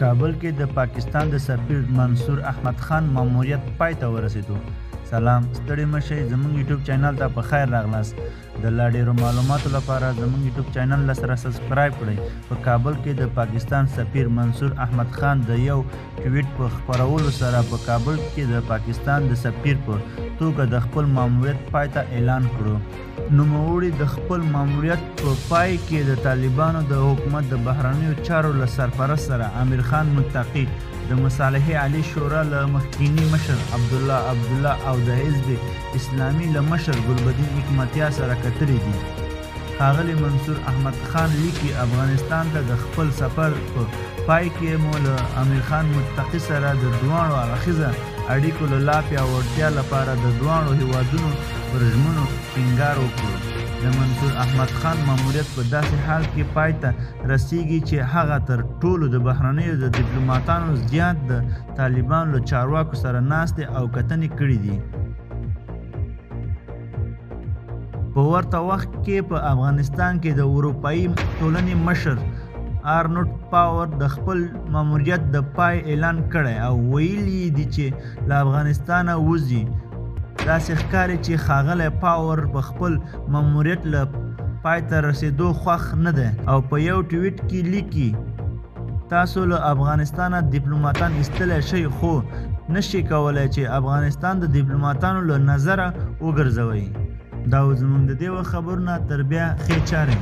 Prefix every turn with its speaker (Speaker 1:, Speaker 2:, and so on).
Speaker 1: کابل کې د پاکستان د سفیر منصور احمد خان ماموریت پای ته ورسېدو. سلام، ستړي مشئ، زموږ یوټیوب چینل ته په خیر راغلاست. د لا ډېرو معلوماتو لپاره زموږ یوټیوب چینل سره سبسکرایب کړئ. په کابل کې د پاکستان سفیر منصور احمد خان د یو ټویټ په خپرولو سره په کابل کې د پاکستان د سفیر په توګه د خپل ماموریت پای ته اعلان کړو. نوموړي د خپل ماموریت په پای کې د طالبانو د حکومت د بهرنیو چارو له سرپرست سره امیر خان متقي، د مصالحې عالی شورا له مخکینی مشر عبدالله او د حزب اسلامي له مشر ګلبدین حکمتیار سره کتلي دي. ښاغلی منصور احمد خان لیکي، افغانستان ته د خپل سفر په پای کې مو له امیر خان متقي سره د دواړو اړخیزه اړیکو له لا پیاوړتیا لپاره د دواړو هیوادونو پر ژمنو ټینګار وکړو. د منصور احمد خان ماموریت په داسې حال کې پای ته رسیږي چې هغه تر ټولو د بهرنیو د ډیپلوماتانو زیات د طالبانو له چارواکو سره ناستې او کتنې کړي دي. په ورته وخت کې په افغانستان کې د اروپایي ټولنې مشر آرنولډ پاور د خپل ماموریت د پای اعلان کړی او ویلي دي چې له افغانستانه وځي. داسې ښکاري چې ښاغلی پاور په خپل ماموریت له پای ته رسېدو خوښ نه دی او په یو ټویټ کې لیکي، تاسو له افغانستانه ډیپلوماتان ایستلی شئ خو نشئ کولی چې افغانستان د ډیپلوماتانو له نظره وګرځوئ. دا زموږ د دې خبرونه تر بیا ښې چارې.